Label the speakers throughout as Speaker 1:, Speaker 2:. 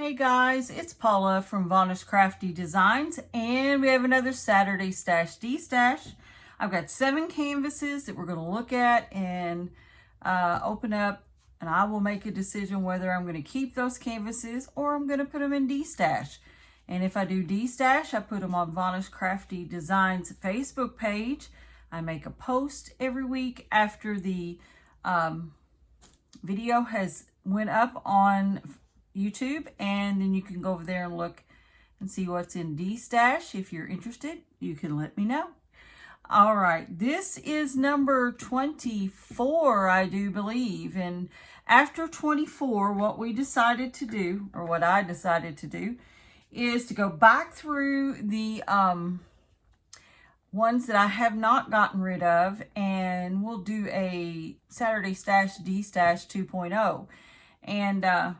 Speaker 1: Hey guys, it's Paula from Varnish Crafty Designs, and we have another Saturday Stash D-Stash. I've got 7 canvases that we're going to look at and open up, and I will make a decision whether I'm going to keep those canvases or I'm going to put them in D-Stash. And if I do D-Stash, I put them on Varnish Crafty Designs Facebook page. I make a post every week after the video has went up on YouTube, and then you can go over there and look and see what's in D-Stash. If you're interested, you can let me know. All right, this is number 24, I do believe. And after 24, what we decided to do, or what I decided to do, is to go back through the ones that I have not gotten rid of, and we'll do a Saturday Stash D-Stash 2.0. And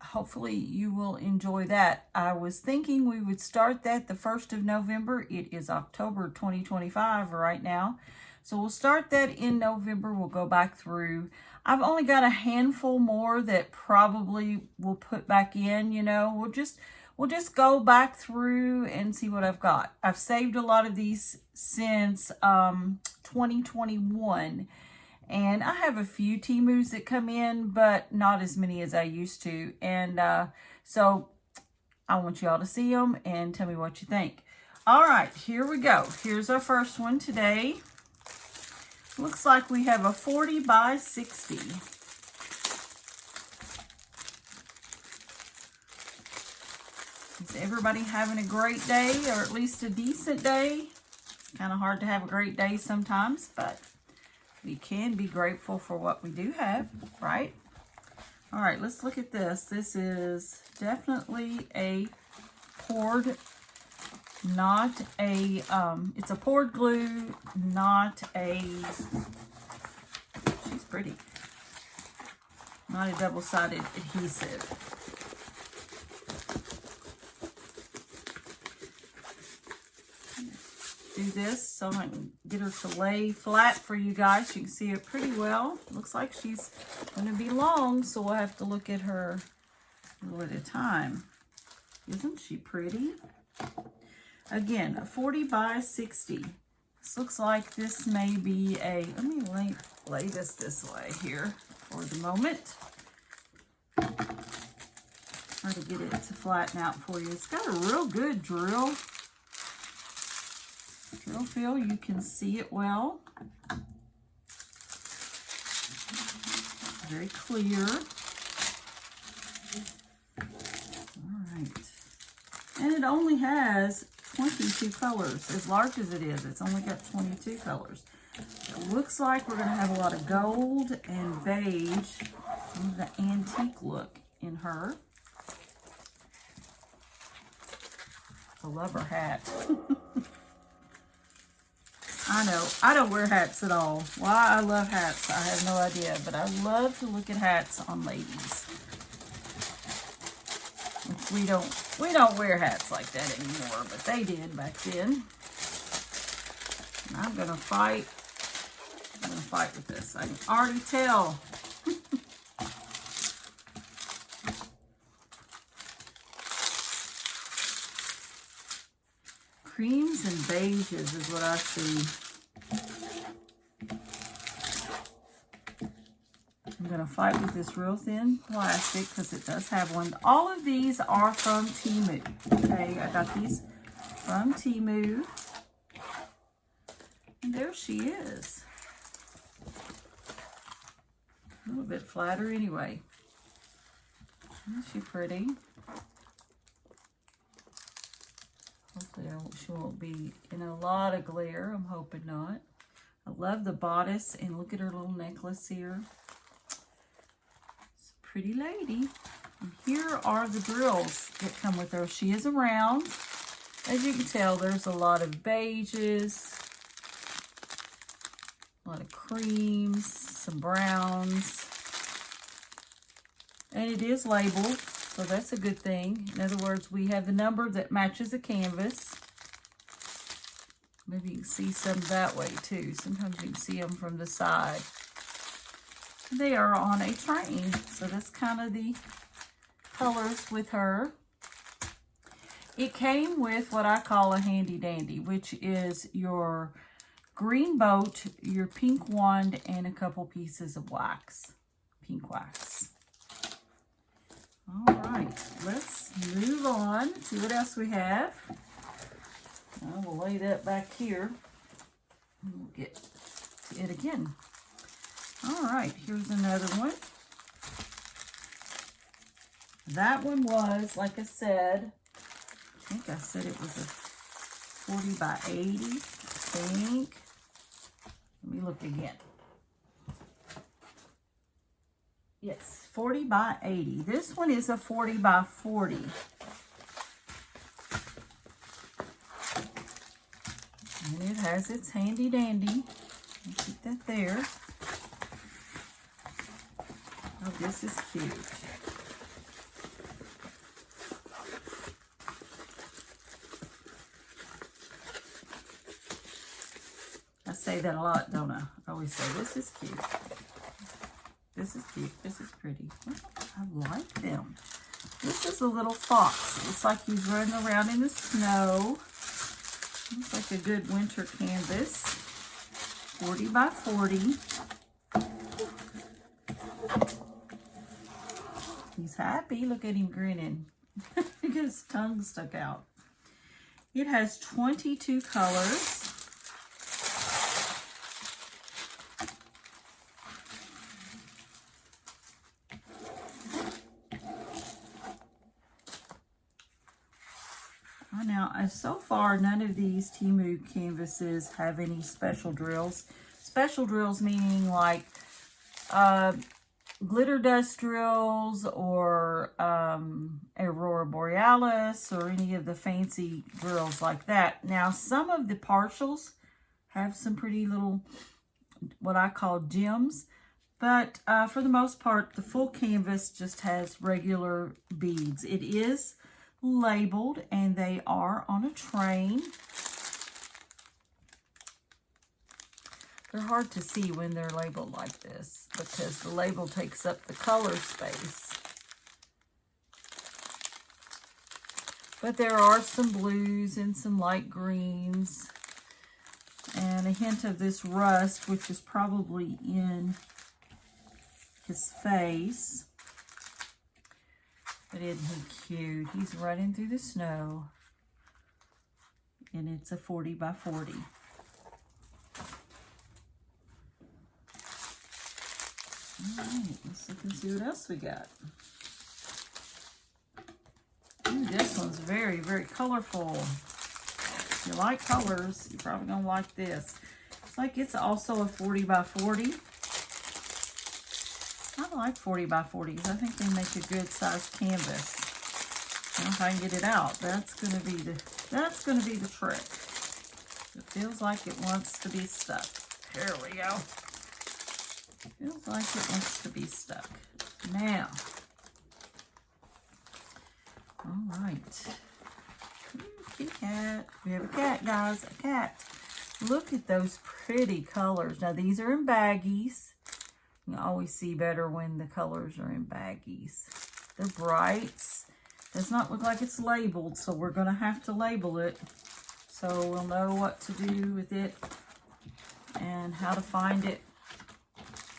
Speaker 1: hopefully you will enjoy that. I was thinking we would start that the 1st of November. It is October 2025 right now. So we'll start that in November. We'll go back through. I've only got a handful more that probably we'll put back in, you know. We'll just go back through and see what I've got. I've saved a lot of these since 2021. And I have a few Temus that come in, but not as many as I used to. And so I want y'all to see them and tell me what you think. All right, here we go. Here's our first one today. Looks like we have a 40 by 60. Is everybody having a great day, or at least a decent day? It's kind of hard to have a great day sometimes, but we can be grateful for what we do have, right? All right, let's look at this. This is definitely a poured, not a, it's a poured glue, not a, she's pretty, not a double-sided adhesive. Do this so I can get her to lay flat for you guys. You can see it pretty well. Looks like she's going to be long, so we'll have to look at her a little at a time. Isn't she pretty? Again, a 40 by 60. This looks like this may be a, let me lay this way here for the moment. Try to get it to flatten out for you. It's got a real good drill feel. You can see it well. Very clear. All right. And it only has 22 colors. As large as it is, it's only got 22 colors. It looks like we're going to have a lot of gold and beige, the antique look in her. I love her hat. I know, I don't wear hats at all. Why I love hats, I have no idea, but I love to look at hats on ladies. We don't wear hats like that anymore, but they did back then. And I'm gonna fight with this. I can already tell. Creams and beiges is what I see. I'm going to fight with this real thin plastic because it does have one. All of these are from Temu. Okay, I got these from Temu. And there she is. A little bit flatter anyway. Isn't she pretty? Hopefully she won't be in a lot of glare. I'm hoping not. I love the bodice, and look at her little necklace here. It's a pretty lady. And here are the drills that come with her. She is a round. As you can tell, there's a lot of beiges, a lot of creams, some browns. And it is labeled. So that's a good thing. In other words, we have the number that matches the canvas. Maybe you can see some that way too. Sometimes you can see them from the side. They are on a train. So that's kind of the colors with her. It came with what I call a handy dandy, which is your green boat, your pink wand, and a couple pieces of wax, pink wax. All right, let's move on, see what else we have. I will lay that back here, and we'll get to it again. All right, here's another one. That one was, like I said, I think I said it was a 40 by 80, I think. Let me look again. Yes, 40 by 80. This one is a 40 by 40. And it has its handy dandy. I'll keep that there. Oh, this is cute. I say that a lot, don't I? I always say, this is cute. This is cute. This is pretty. I like them. This is a little fox. Looks like he's running around in the snow. Looks like a good winter canvas. 40 by 40. He's happy. Look at him grinning. His tongue stuck out. It has 22 colors. Now, so far, none of these Temu canvases have any special drills. Special drills meaning like glitter dust drills or Aurora Borealis or any of the fancy drills like that. Now, some of the partials have some pretty little, what I call gems. But for the most part, the full canvas just has regular beads. It is labeled and they are on a train. They're hard to see when they're labeled like this because the label takes up the color space. But there are some blues and some light greens and a hint of this rust, which is probably in his face. But isn't he cute? He's running through the snow. And it's a 40 by 40. All right, let's look and see what else we got. Ooh, this one's very, very colorful. If you like colors, you're probably going to like this. It's like it's also a 40 by 40. I like 40 by 40s. I think they make a good sized canvas. I don't know if I can get it out. That's gonna be the trick. It feels like it wants to be stuck. There we go. Feels like it wants to be stuck. Now. All right. Kitty cat. We have a cat, guys. A cat. Look at those pretty colors. Now these are in baggies. You always see better when the colors are in baggies. They're brights. Does not look like it's labeled, so we're going to have to label it so we'll know what to do with it and how to find it.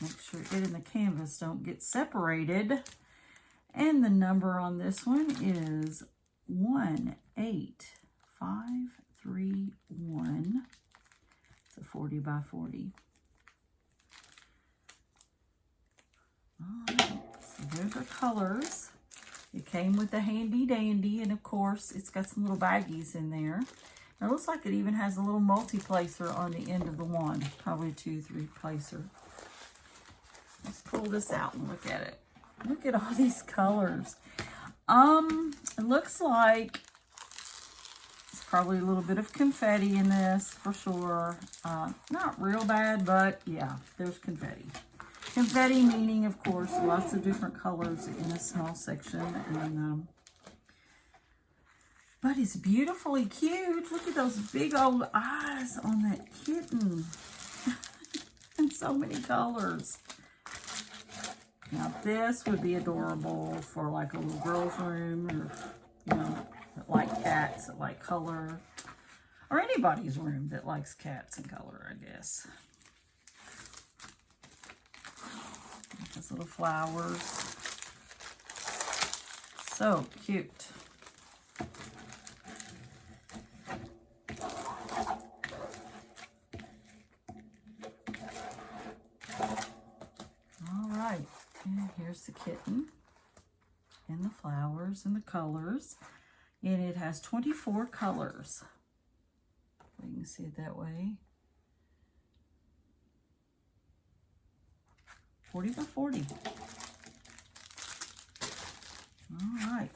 Speaker 1: Make sure it and the canvas don't get separated. And the number on this one is 18531. It's a 40 by 40. Alright, so there's our colors. It came with a handy dandy, and of course, it's got some little baggies in there. It looks like it even has a little multi-placer on the end of the wand. Probably a 2-3 placer. Let's pull this out and look at it. Look at all these colors. It looks like it's probably a little bit of confetti in this for sure. Not real bad, but yeah, there's confetti. Confetti meaning, of course, lots of different colors in a small section. And but it's beautifully cute. Look at those big old eyes on that kitten. And so many colors. Now this would be adorable for like a little girl's room, or, you know, that like cats, that like color, or anybody's room that likes cats and color, I guess. Those little flowers. So cute. All right, and here's the kitten and the flowers and the colors. And it has 24 colors. You can see it that way. 40 by 40. All right.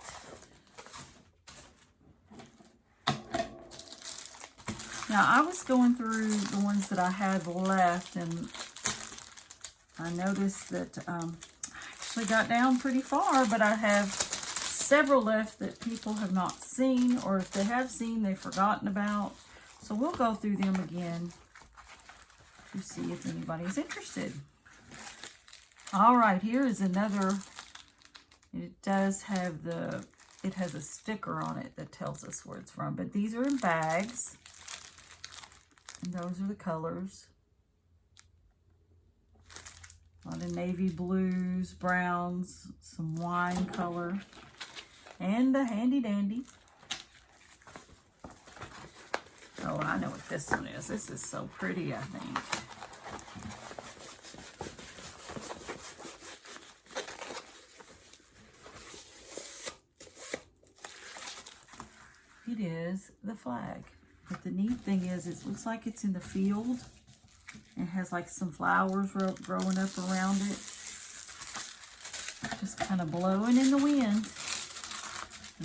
Speaker 1: Now I was going through the ones that I had left, and I noticed that I actually got down pretty far, but I have several left that people have not seen, or if they have seen, they've forgotten about. So we'll go through them again to see if anybody's interested. All right, here is another. It does have it has a sticker on it that tells us where it's from, but these are in bags. And those are the colors. A lot of navy blues, browns, some wine color, and the handy dandy. Oh, I know what this one is. This is so pretty, I think. It is the flag. But the neat thing is, it looks like it's in the field. It has like some flowers growing up around it. Just kind of blowing in the wind.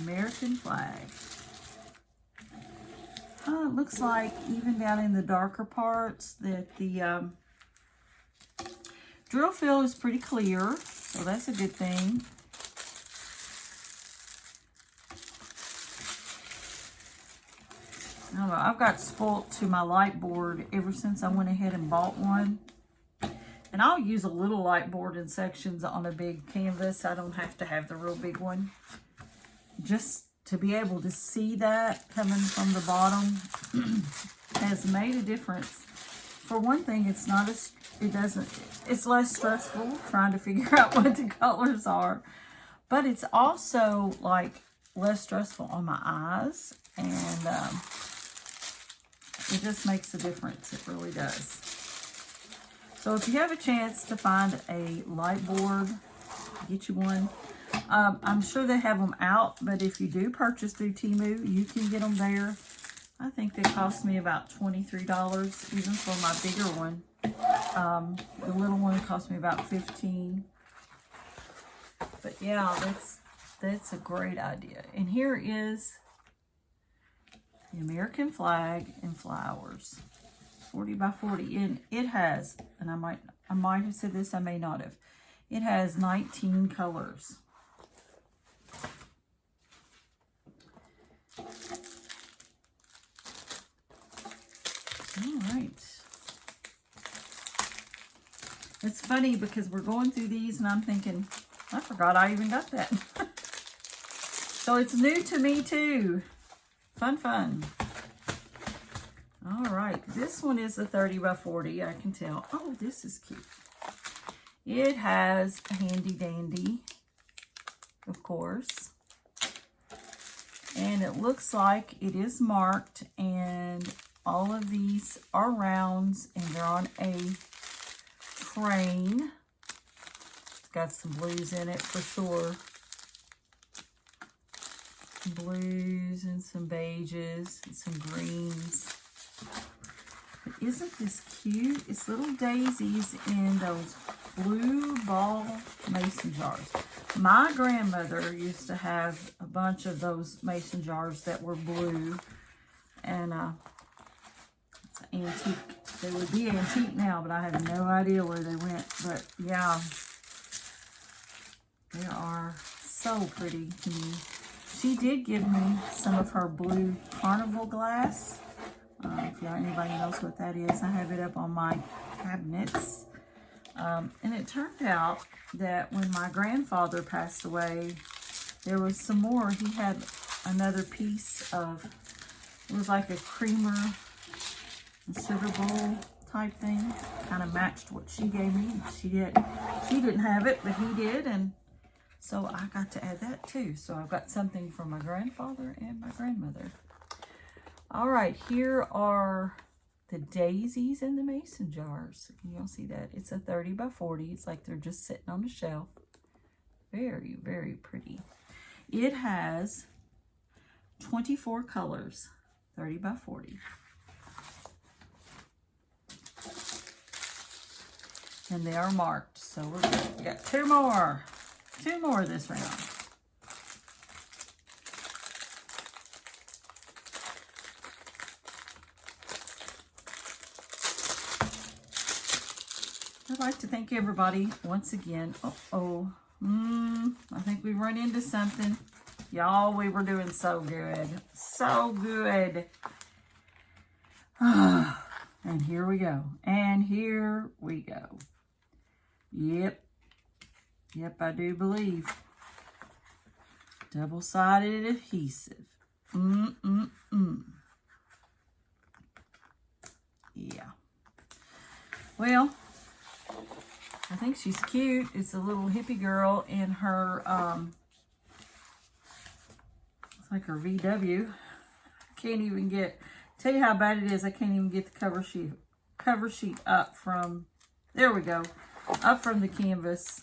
Speaker 1: American flag. It looks like even down in the darker parts that the drill fill is pretty clear. So that's a good thing. I don't know, I've got spoilt to my light board ever since I went ahead and bought one. And I'll use a little light board in sections on a big canvas. I don't have to have the real big one. Just to be able to see that coming from the bottom has made a difference. For one thing, it's not as, it's less stressful trying to figure out what the colors are. But it's also like less stressful on my eyes. And it just makes a difference. It really does. So if you have a chance to find a light board, get you one. I'm sure they have them out, but if you do purchase through Temu, you can get them there. I think they cost me about $23, even for my bigger one. The little one cost me about $15. But yeah, that's a great idea. And here is the American flag in flowers, 40 by 40, and it has, and I might have said this, I may not have. It has 19 colors. All right. It's funny because we're going through these and I'm thinking, I forgot I even got that. So it's new to me too. Fun, fun. All right, this one is a 30 by 40, I can tell. Oh, this is cute. It has a handy dandy, of course. And it looks like it is marked, and all of these are rounds, and they're on a train. It's got some blues in it for sure. Blues and some beiges and some greens. But isn't this cute? It's little daisies in those blue ball mason jars. My grandmother used to have a bunch of those mason jars that were blue, and it's an antique. They would be antique now, but I have no idea where they went. But yeah, they are so pretty to me. She did give me some of her blue carnival glass. If anybody knows what that is, I have it up on my cabinets. And it turned out that when my grandfather passed away, there was some more. He had another piece of, it was like a creamer and sugar bowl type thing. Kind of matched what she gave me. She didn't have it, but he did. And so I got to add that too. So I've got something from my grandfather and my grandmother. All right, here are the daisies in the mason jars. Can y'all see that? It's a 30 by 40. It's like they're just sitting on the shelf. Very, very pretty. It has 24 colors, 30 by 40. And they are marked, so we're good. We got two more this round. I'd like to thank everybody once again. I think we run into something. Y'all, we were doing so good. So good. And here we go. And here we go. Yep, I do believe. Double-sided adhesive. Yeah. Well, I think she's cute. It's a little hippie girl in her, it's like her VW. Can't even get, tell you how bad it is. I can't even get the cover sheet up from, there we go, up from the canvas.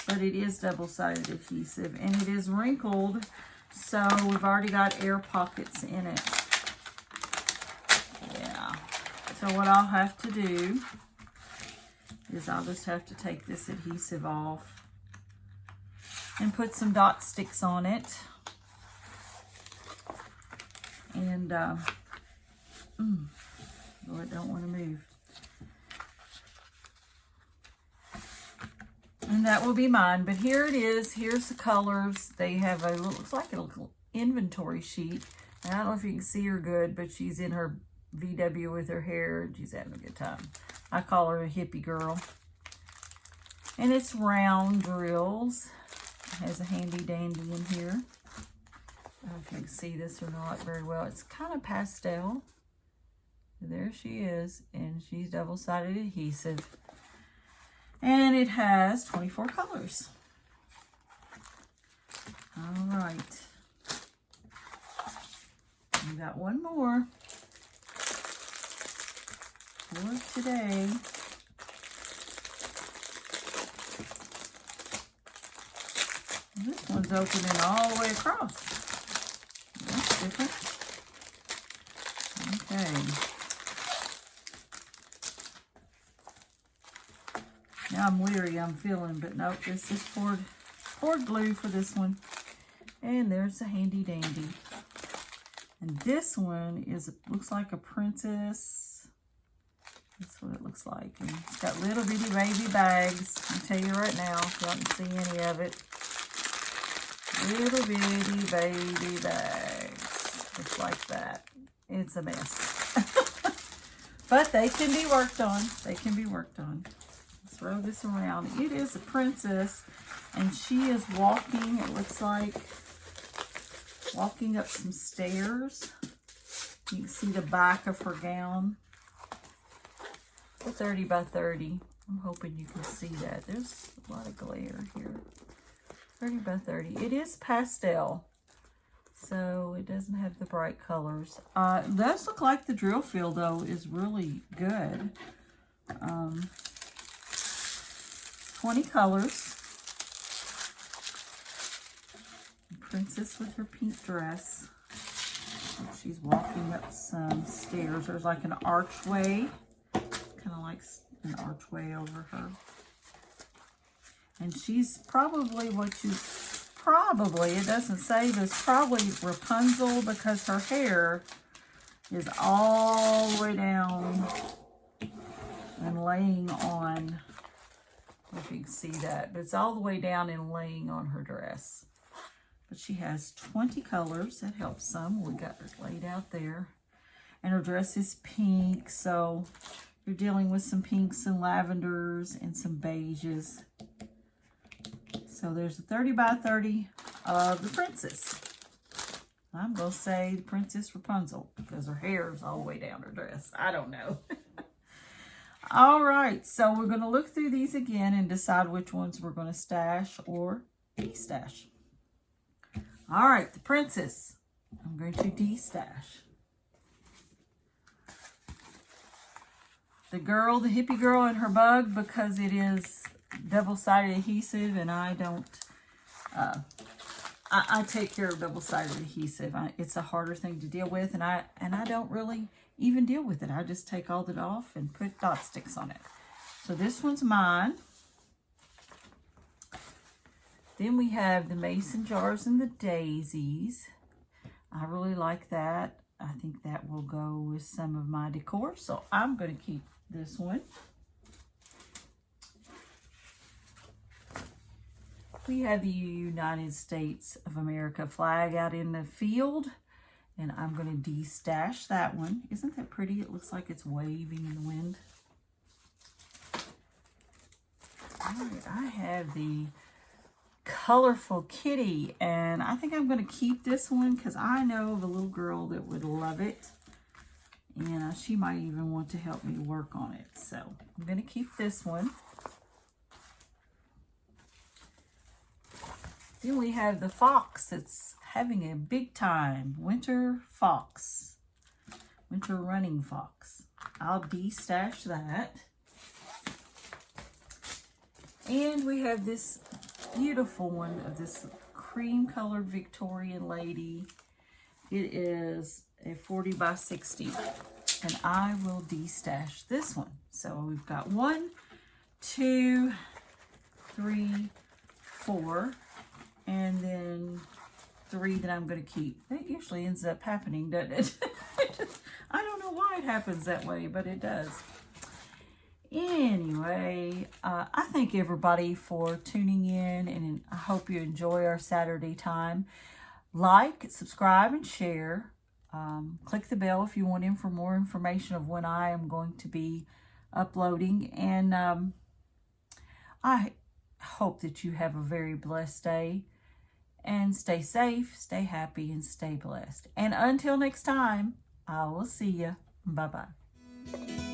Speaker 1: But it is double-sided adhesive and it is wrinkled. So we've already got air pockets in it. Yeah. So what I'll have to do is I'll just have to take this adhesive off and put some dot sticks on it. And, oh, I don't want to move. And that will be mine. But here it is. Here's the colors. They have a little, looks like a little inventory sheet. And I don't know if you can see her good, but she's in her VW with her hair. And she's having a good time. I call her a hippie girl. And it's round drills. It has a handy dandy in here. I don't know if you can see this or not very well. It's kind of pastel. There she is. And she's double-sided adhesive. And it has 24 colors. All right. We got one more for today. This one's opening all the way across. That's different. Okay. Now I'm weary, I'm feeling, but nope, this is poured glue for this one. And there's the handy dandy. And this one is, looks like a princess. That's what it looks like. And it's got little bitty baby bags. I'll tell you right now, if y'all can see any of it. Little bitty baby bags. Just like that. It's a mess. But they can be worked on. They can be worked on. Throw this around. It is a princess, and she is walking, it looks like, walking up some stairs. You can see the back of her gown. It's 30 by 30. I'm hoping you can see that. There's a lot of glare here. 30 by 30. It is pastel, so it doesn't have the bright colors. It does look like the drill field, though, is really good. 20 colors. Princess with her pink dress. And she's walking up some stairs. There's like an archway. Kind of like an archway over her. And she's probably what you... Probably, it doesn't say, but it's probably Rapunzel because her hair is all the way down and laying on... I don't know if you can see that, but it's all the way down and laying on her dress. But she has 20 colors. That helps some. We got her laid out there. And her dress is pink, so You're dealing with some pinks and lavenders and some beiges. So there's a 30 by 30 of the princess. I'm going to say the Princess Rapunzel because her hair is all the way down her dress. I don't know. All right, so we're going to look through these again and decide which ones we're going to stash or de-stash. All right, the princess, I'm going to de-stash. The girl, the hippie girl and her bug, because it is double-sided adhesive and I don't, I take care of double-sided adhesive. It's a harder thing to deal with, and I don't really even deal with it. I just take all that off and put dot sticks on it. So this one's mine. Then we have the mason jars and the daisies. I really like that. I think that will go with some of my decor. So I'm going to keep this one. We have the United States of America flag out in the field. And I'm going to de-stash that one. Isn't that pretty? It looks like it's waving in the wind. All right, I have the colorful kitty. And I think I'm going to keep this one because I know of a little girl that would love it. And she might even want to help me work on it. So I'm going to keep this one. Then we have the fox that's having a big time. Winter fox. Winter running fox. I'll de-stash that. And we have this beautiful one of this cream colored Victorian lady. It is a 40 by 60. And I will de-stash this one. So we've got 1, 2, 3, 4. And then 3 that I'm going to keep. That usually ends up happening, doesn't it? I don't know why it happens that way, but it does. Anyway, I thank everybody for tuning in, and I hope you enjoy our Saturday time. Like, subscribe, and share. Click the bell if you want in for more information of when I am going to be uploading. And I hope that you have a very blessed day. And stay safe, stay happy, and stay blessed. And until next time, I will see you. Bye-bye.